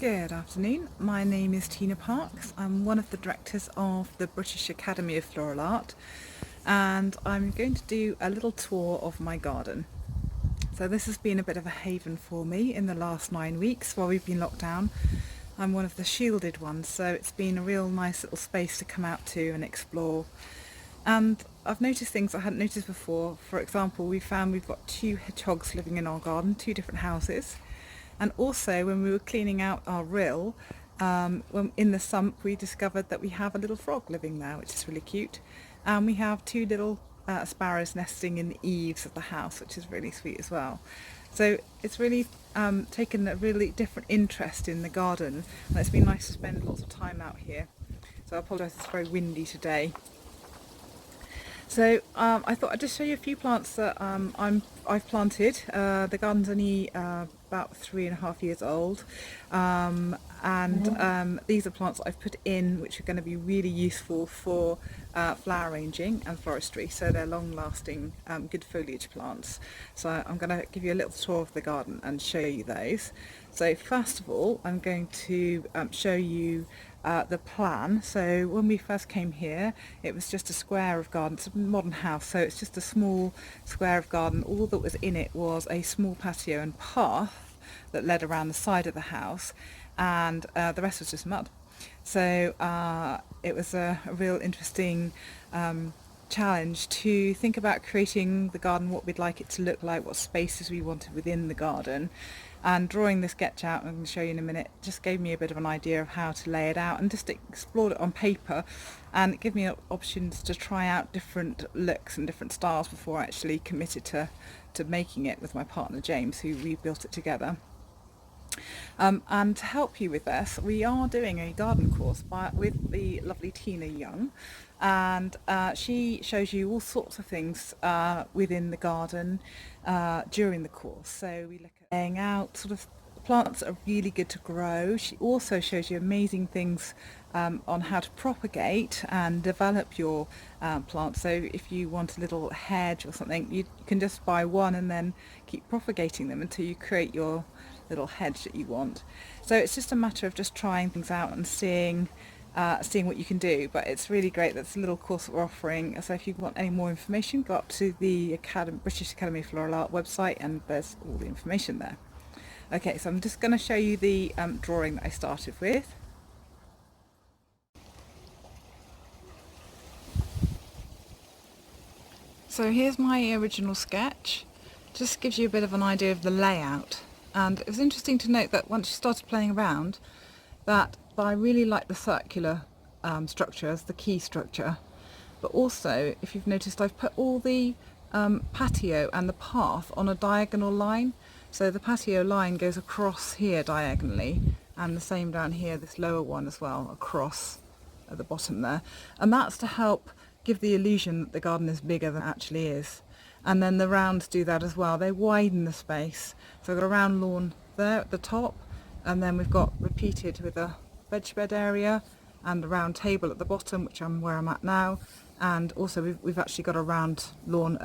Good afternoon, my name is Tina Parks. I'm one of the directors of the British Academy of Floral Art, and I'm going to do a little tour of my garden. So this has been a bit of a haven for me in the last 9 weeks while we've been locked down. I'm one of the shielded ones, so it's been a real nice little space to come out to and explore. And I've noticed things I hadn't noticed before. For example, we've got two hedgehogs living in our garden, two different houses. And also, when we were cleaning out our rill, when in the sump, we discovered that we have a little frog living there, which is really cute. And we have two little sparrows nesting in the eaves of the house, which is really sweet as well. So it's really taken a really different interest in the garden, and it's been nice to spend lots of time out here. So I apologise, it's very windy today. So I thought I'd just show you a few plants that I've planted. The garden's only about 3.5 years old, and these are plants that I've put in which are going to be really useful for flower arranging and floristry. So they're long-lasting, good foliage plants. So I'm going to give you a little tour of the garden and show you those. So first of all, I'm going to show you the plan. So when we first came here, it was just a square of garden. It's a modern house, so it's just a small square of garden. All that was in it was a small patio and path that led around the side of the house, and the rest was just mud. So it was a real interesting challenge to think about creating the garden, what we'd like it to look like, what spaces we wanted within the garden. And drawing the sketch out, I'm going to show you in a minute, just gave me a bit of an idea of how to lay it out, and just explored it on paper, and it gave me options to try out different looks and different styles before I actually committed to making it with my partner James, who we built it together. And to help you with this, we are doing a garden course with the lovely Tina Young, and she shows you all sorts of things within the garden during the course. So we look at laying out sort of plants that are really good to grow. She also shows you amazing things on how to propagate and develop your plants. So if you want a little hedge or something, you can just buy one and then keep propagating them until you create your little hedge that you want. So it's just a matter of just trying things out and seeing what you can do. But it's really great. That's a little course that we're offering. So if you want any more information, go up to the British Academy of Floral Art website, and there's all the information there. Okay, so I'm just going to show you the drawing that I started with. So here's my original sketch. Just gives you a bit of an idea of the layout. And it was interesting to note that once you started playing around, that I really like the circular structure as the key structure. But also, if you've noticed, I've put all the patio and the path on a diagonal line. So the patio line goes across here diagonally, and the same down here, this lower one as well, across at the bottom there. And that's to help give the illusion that the garden is bigger than it actually is. And then the rounds do that as well. They widen the space. So we've got a round lawn there at the top, and then we've got repeated with a veg bed area and a round table at the bottom, which where I'm at now. And also we've actually got a round lawn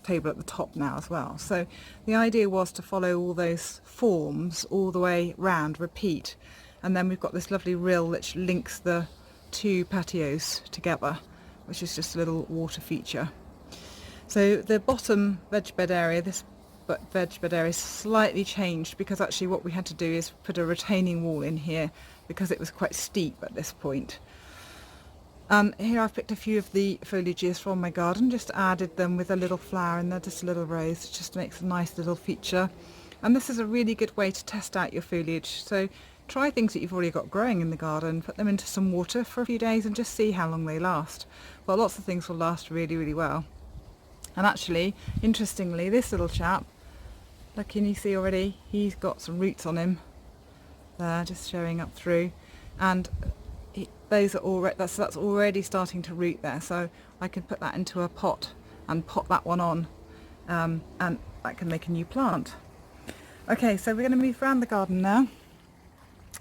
table at the top now as well. So the idea was to follow all those forms all the way round, repeat. And then we've got this lovely rill which links the two patios together, which is just a little water feature. So the bottom veg bed area, this veg bed area is slightly changed because actually what we had to do is put a retaining wall in here because it was quite steep at this point. Here I've picked a few of the foliages from my garden, just added them with a little flower in there, just a little rose. It just makes a nice little feature. And this is a really good way to test out your foliage. So try things that you've already got growing in the garden, put them into some water for a few days and just see how long they last. Well, lots of things will last really, really well. And actually, interestingly, this little chap, look, can you see already, he's got some roots on him there, just showing up through, and those are already, that's already starting to root there. So I can put that into a pot and pop that one on, and that can make a new plant. Okay, so we're going to move around the garden now.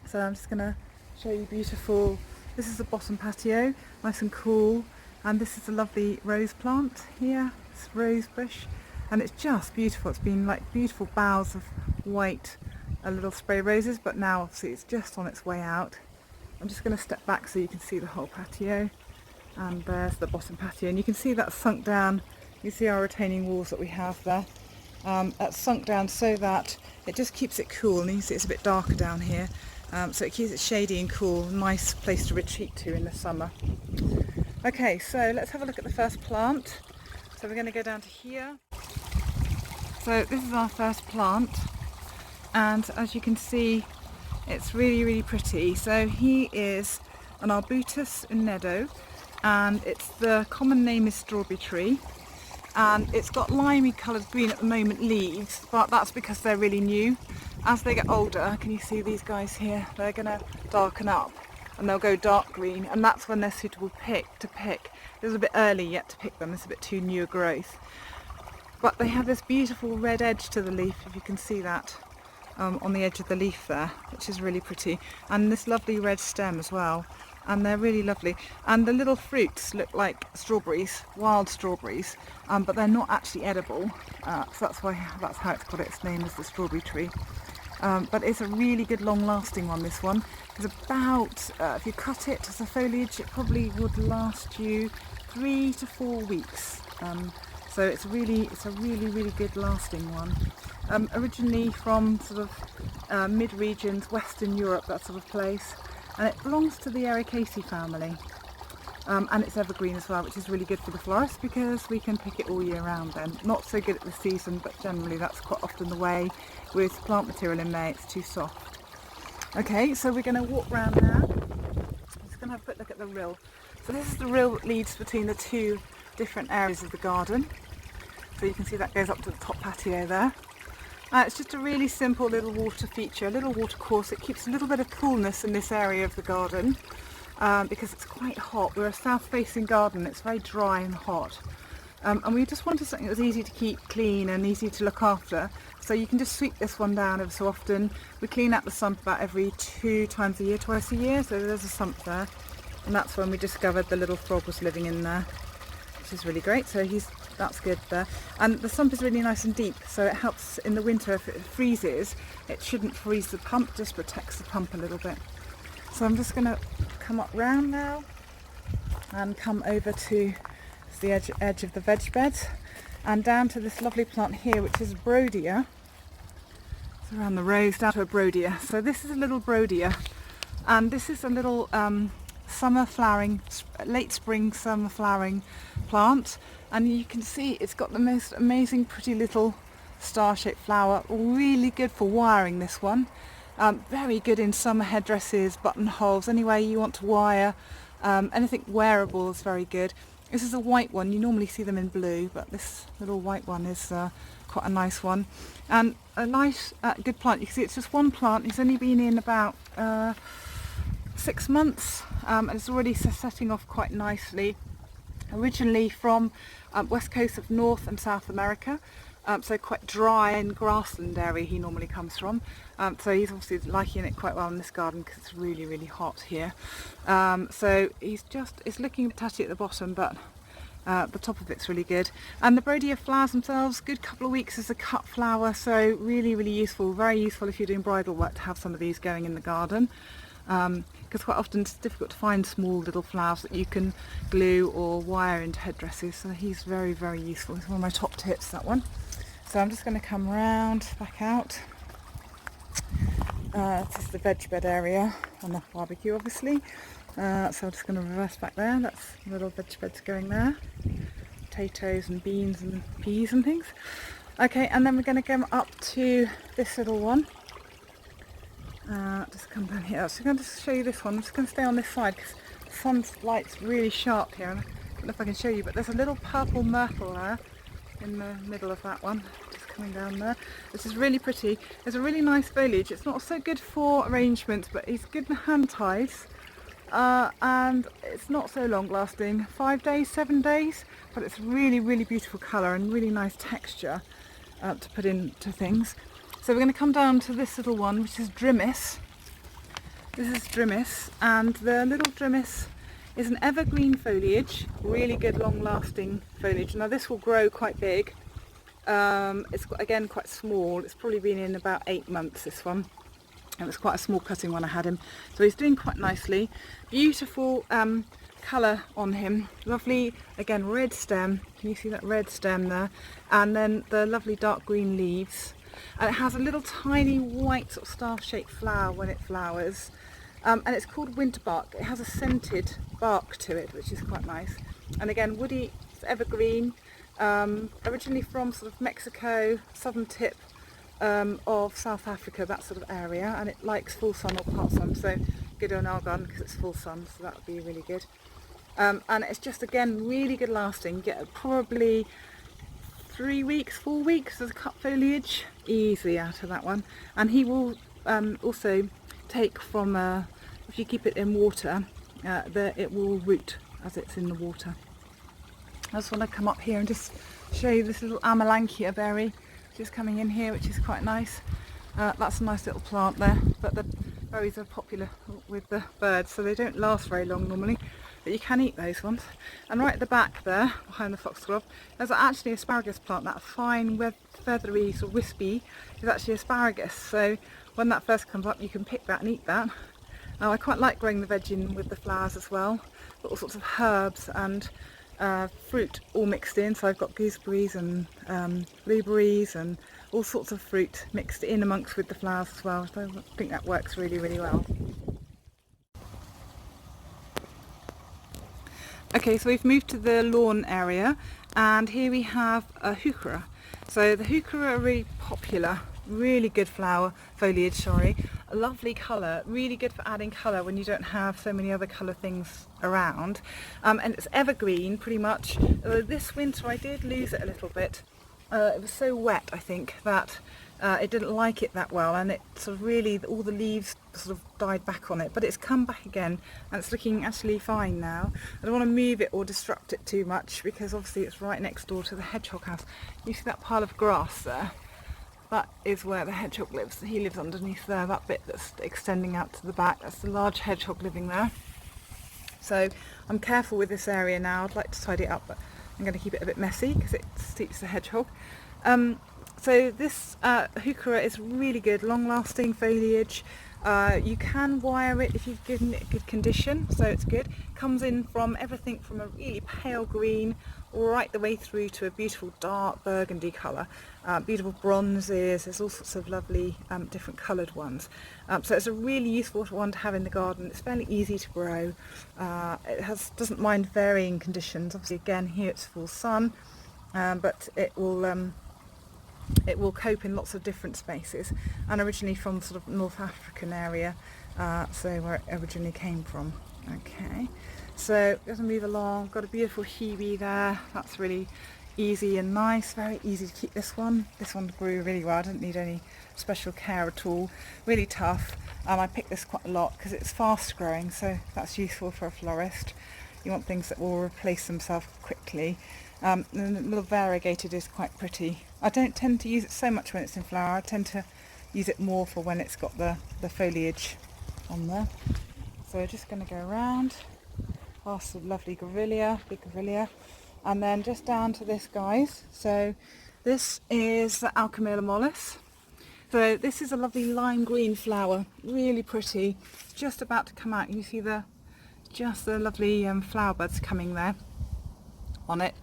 So I'm just going to show you beautiful, this is the bottom patio, nice and cool, and this is a lovely rose plant here. Rose bush, and it's just beautiful. It's been like beautiful boughs of white little spray roses, but now obviously it's just on its way out. I'm just going to step back so you can see the whole patio, and there's the bottom patio, and you can see that's sunk down. You see our retaining walls that we have there. That's sunk down so that it just keeps it cool, and you see it's a bit darker down here, so it keeps it shady and cool, nice place to retreat to in the summer. Okay, so let's have a look at the first plant. So we're going to go down to here. So this is our first plant, and as you can see, it's really pretty. So he is an Arbutus Unedo, and the common name is strawberry tree, and it's got limey coloured green at the moment leaves, but that's because they're really new. As they get older, can you see these guys here? They're going to darken up and they'll go dark green, and that's when they're suitable to pick. It's a bit early yet to pick them, it's a bit too new a growth. But they have this beautiful red edge to the leaf, if you can see that, on the edge of the leaf there, which is really pretty. And this lovely red stem as well, and they're really lovely. And the little fruits look like strawberries, wild strawberries, but they're not actually edible, so that's how it's got its name as the strawberry tree. But it's a really good long-lasting one, this one. It's about, if you cut it as a foliage, it probably would last you 3 to 4 weeks. So it's a really good lasting one. Originally from sort of mid-regions, Western Europe, that sort of place. And it belongs to the Ericaceae family. And it's evergreen as well, which is really good for the florist because we can pick it all year round then. Not so good at the season, but generally that's quite often the way with plant material in May, it's too soft. Okay, so we're going to walk round now. I'm just going to have a quick look at the rill. So this is the rill that leads between the two different areas of the garden. So you can see that goes up to the top patio there. It's just a really simple little water feature, a little water course. It keeps a little bit of coolness in this area of the garden. Because it's quite hot. We're a south-facing garden, it's very dry and hot. And we just wanted something that was easy to keep clean and easy to look after. So you can just sweep this one down ever so often. We clean out the sump about every 2 times a year, twice a year. So there's a sump there. And that's when we discovered the little frog was living in there, which is really great. So that's good there. And the sump is really nice and deep, so it helps in the winter. If it freezes, it shouldn't freeze the pump, just protects the pump a little bit. So I'm just going to come up round now and come over to the edge of the veg beds and down to this lovely plant here, which is Brodia. So around the rows down to a Brodia. So this is a little Brodia, and this is a little summer flowering, late spring summer flowering plant, and you can see it's got the most amazing pretty little star-shaped flower. Really good for wiring, this one. Very good in summer headdresses, buttonholes, anywhere you want to wire. Anything wearable is very good. This is a white one. You normally see them in blue, but this little white one is quite a nice one. And a nice, good plant. You can see it's just one plant. It's only been in about 6 months, and it's already setting off quite nicely. Originally from west coast of North and South America. So quite dry and grassland area he normally comes from. So he's obviously liking it quite well in this garden because it's really hot here. So it's looking tatty at the bottom, but the top of it's really good. And the Brodia flowers themselves, good couple of weeks as a cut flower, so really useful, very useful if you're doing bridal work to have some of these going in the garden. Because quite often it's difficult to find small little flowers that you can glue or wire into headdresses, so he's very useful. He's one of my top tips, that one. So I'm just going to come round back out. This is the veg bed area on the barbecue, obviously. So I'm just going to reverse back there. That's the little veg beds going there. Potatoes and beans and peas and things. Okay, and then we're going to go up to this little one. Just come down here. So I'm going to show you this one. I'm just going to stay on this side because the sunlight's really sharp here. And I don't know if I can show you, but there's a little purple myrtle there in the middle of that one, just coming down there. This is really pretty. There's a really nice foliage. It's not so good for arrangements, but it's good in hand ties, and it's not so long lasting, 5 days, 7 days, but it's really beautiful colour and really nice texture to put into things. So we're going to come down to this little one, which is Drimis. This is Drimis, and the little Drimis is an evergreen foliage, really good long-lasting foliage. Now this will grow quite big, It's again quite small. It's probably been in about 8 months, this one. It was quite a small cutting when I had him. So he's doing quite nicely. Beautiful colour on him. Lovely, again, red stem. Can you see that red stem there? And then the lovely dark green leaves. And it has a little tiny white sort of star-shaped flower when it flowers. And it's called winterbark. It has a scented bark to it, which is quite nice. And again, woody, it's evergreen. Originally from sort of Mexico, southern tip of South Africa, that sort of area, and it likes full sun or part sun, so good on our garden because it's full sun, so that would be really good. And it's just, again, really good lasting. You get probably 3 weeks, 4 weeks of cut foliage easily out of that one. And he will also take from, if you keep it in water, it will root as it's in the water. I just want to come up here and just show you this little Amelanchier berry which is coming in here, which is quite nice. That's a nice little plant there, but the berries are popular with the birds, so they don't last very long normally, but you can eat those ones. And right at the back there, behind the foxglove, there's actually an asparagus plant. That fine, feathery, sort of wispy, is actually asparagus. So when that first comes up, you can pick that and eat that. I quite like growing the veg in with the flowers as well. Got all sorts of herbs and fruit all mixed in, so I've got gooseberries and blueberries and all sorts of fruit mixed in amongst with the flowers as well, so I think that works really, really well. Okay, so we've moved to the lawn area, and here we have a Heuchera. So the Heuchera are really popular, really good foliage, a lovely colour, really good for adding colour when you don't have so many other colour things around. And it's evergreen pretty much. This winter I did lose it a little bit. It was so wet, I think, that it didn't like it that well, and it sort of really, all the leaves sort of died back on it, but it's come back again and it's looking actually fine now. I don't want to move it or disrupt it too much because obviously it's right next door to the hedgehog house. You see that pile of grass there? That is where the hedgehog lives. He lives underneath there, that bit that's extending out to the back. That's the large hedgehog living there. So I'm careful with this area now. I'd like to tidy it up, but I'm going to keep it a bit messy because it suits the hedgehog. So this Heuchera is really good, long-lasting foliage. You can wire it if you've given it good condition, so it's good. Comes in from everything from a really pale green right the way through to a beautiful dark burgundy colour. Beautiful bronzes, there's all sorts of lovely different coloured ones. So it's a really useful one to have in the garden. It's fairly easy to grow. It doesn't mind varying conditions. Obviously again here it's full sun, but it will cope in lots of different spaces, and originally from sort of North African area, so where it originally came from. Okay, so as I move along, got a beautiful hebe there. That's really easy and nice, very easy to keep this one. This one grew really well, I didn't need any special care at all, really tough, and I picked this quite a lot because it's fast growing, so that's useful for a florist. You want things that will replace themselves quickly. And the little variegated is quite pretty. I don't tend to use it so much when it's in flower. I tend to use it more for when it's got the foliage on there. So we're just going to go around past the lovely grevillea, big grevillea, and then just down to this, guys. So this is the Alchemilla mollis. So this is a lovely lime green flower, really pretty. It's just about to come out. You see just the lovely flower buds coming there on it,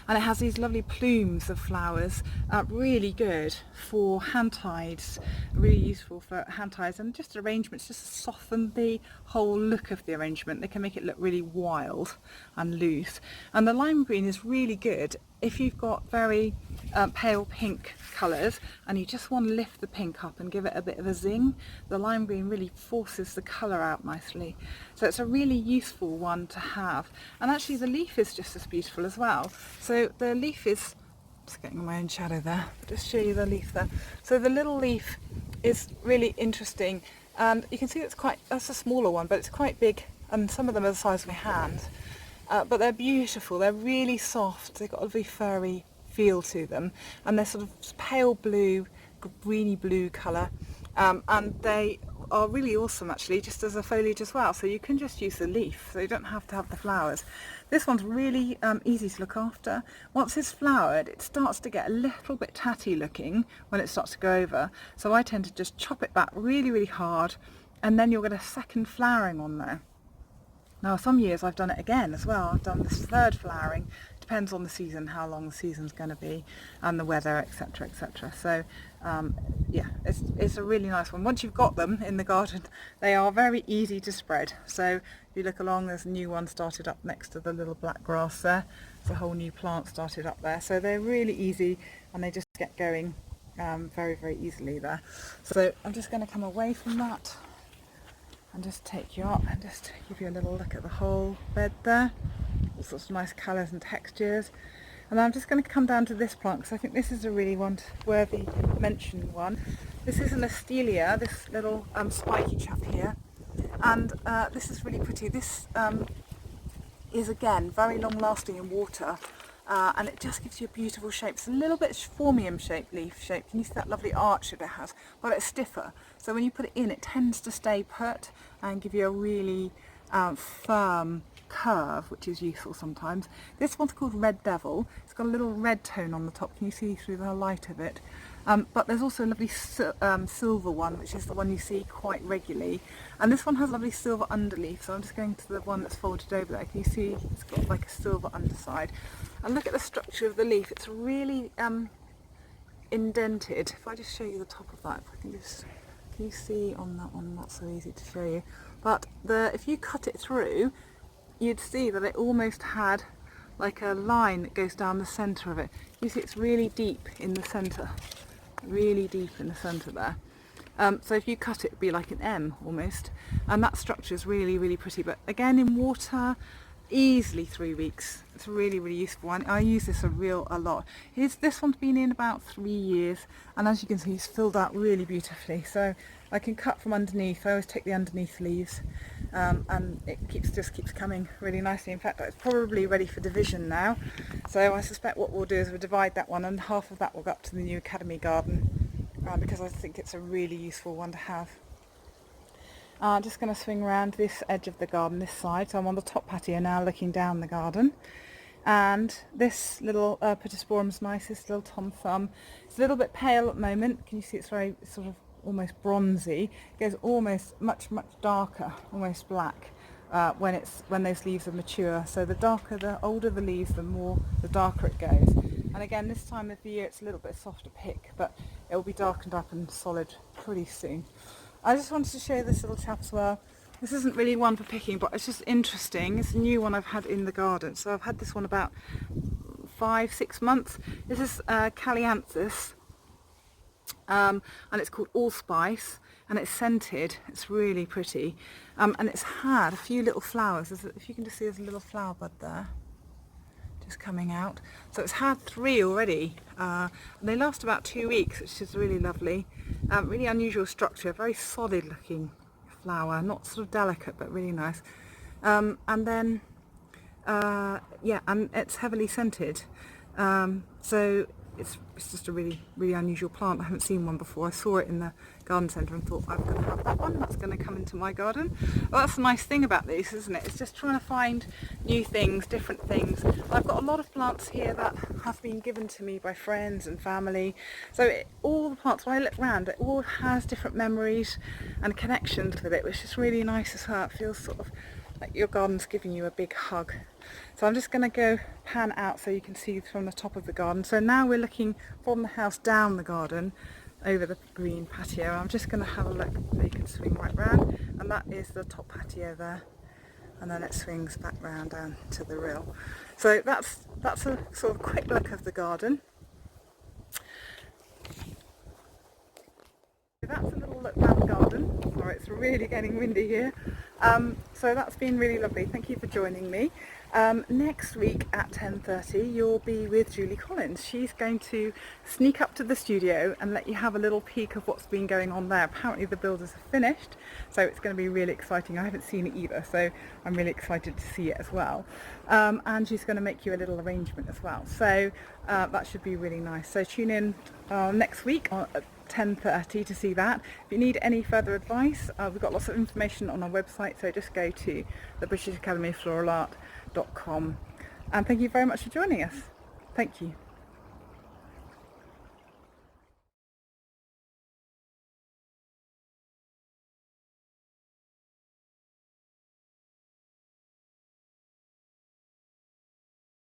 and it has these lovely plumes of flowers, really good for hand ties, really useful for hand ties, and just arrangements, just to soften the whole look of the arrangement. They can make it look really wild and loose. And the lime green is really good if you've got very pale pink colours and you just want to lift the pink up and give it a bit of a zing. The lime green really forces the colour out nicely, so it's a really useful one to have. And actually the leaf is just as beautiful as well. So the leaf is, just getting my own shadow there, just show you the leaf there. So the little leaf is really interesting, and you can see that's a smaller one, but it's quite big, and some of them are the size of my hand. But they're beautiful, they're really soft, they've got a very furry feel to them, and they're sort of pale blue, greeny blue colour, and they are really awesome actually, just as a foliage as well. So you can just use the leaf, so you don't have to have the flowers. This one's really easy to look after. Once it's flowered, it starts to get a little bit tatty looking when it starts to go over. So I tend to just chop it back really, really hard, and then you'll get a second flowering on there. Now some years I've done it again as well. I've done this third flowering. Depends on the season, how long the season's going to be, and the weather, etc, etc. So yeah, it's a really nice one. Once you've got them in the garden, they are very easy to spread. So if you look along, there's a new one started up next to the little black grass there. There's a whole new plant started up there. So they're really easy, and they just get going very, very easily there. So I'm just going to come away from that and just take you up and just give you a little look at the whole bed there. All sorts of nice colours and textures. And I'm just going to come down to this plant because I think this is a really worthy mention one. This is an Astelia, this little spiky chap here, and this is really pretty. This is again very long lasting in water, and it just gives you a beautiful shape. It's a little bit phormium shaped, leaf shape. Can you see that lovely arch that it has? But it's stiffer, so when you put it in, it tends to stay put and give you a really firm curve, which is useful sometimes. This one's called Red Devil. It's got a little red tone on the top. Can you see through the light of it? But there's also a lovely silver one, which is the one you see quite regularly. And this one has a lovely silver underleaf, so I'm just going to the one that's folded over there. Can you see it's got like a silver underside? And look at the structure of the leaf. It's really indented. If I just show you the top of that, if I can just, can you see on that one? Not so easy to show you. But if you cut it through, you'd see that it almost had like a line that goes down the centre of it. You see it's really deep in the centre. Really deep in the centre there. So if you cut it, it'd be like an M almost, and that structure is really, really pretty. But again, in water, easily 3 weeks. It's a really, really useful one. I use this a lot. This one's been in about 3 years, and as you can see, it's filled out really beautifully. So I can cut from underneath. I always take the underneath leaves, and it just keeps coming really nicely. In fact, it's probably ready for division now. So I suspect what we'll do is we'll divide that one, and half of that will go up to the new Academy garden, because I think it's a really useful one to have. I'm just going to swing around this edge of the garden, this side. So I'm on the top patio now, looking down the garden. And this little Pittosporum's nice, this little Tom Thumb. It's a little bit pale at the moment. Can you see it's very sort of almost bronzy? It goes almost much darker, almost black, when those leaves are mature. So the older the leaves, the darker it goes. And again, this time of the year it's a little bit softer pick, but it will be darkened up and solid pretty soon. I just wanted to show you this little chap as well. This isn't really one for picking, but it's just interesting. It's a new one I've had in the garden. So I've had this one about 5-6 months. This is Callianthus, and it's called Allspice, and it's scented. It's really pretty, and it's had a few little flowers. If you can just see, there's a little flower bud there just coming out. So it's had 3 already, and they last about 2 weeks, which is really lovely. Really unusual structure, very solid looking flower, not sort of delicate but really nice. And then yeah, and it's heavily scented. So it's just a really, really unusual plant. I haven't seen one before. I saw it in the garden centre and thought, I'm going to have that one. That's going to come into my garden. Well, that's the nice thing about these, isn't it? It's just trying to find new things, different things. I've got a lot of plants here that have been given to me by friends and family. So all the plants, when I look around, it all has different memories and connections with it, which is really nice as well. It feels sort of like your garden's giving you a big hug. So I'm just going to go pan out so you can see from the top of the garden. So now we're looking from the house down the garden over the green patio. I'm just going to have a look so you can swing right round, and that is the top patio there, and then it swings back round down to the rill. So that's a sort of quick look of the garden. That's a little look round the garden. Sorry, it's really getting windy here. So that's been really lovely. Thank you for joining me. Next week at 10:30 you'll be with Julie Collins. She's going to sneak up to the studio and let you have a little peek of what's been going on there. Apparently the builders have finished, so it's going to be really exciting. I haven't seen it either, so I'm really excited to see it as well. And she's going to make you a little arrangement as well, so that should be really nice. So tune in next week 10:30 to see that. If you need any further advice, we've got lots of information on our website, so just go to the British Academy of Floral Art.com. And thank you very much for joining us. Thank you.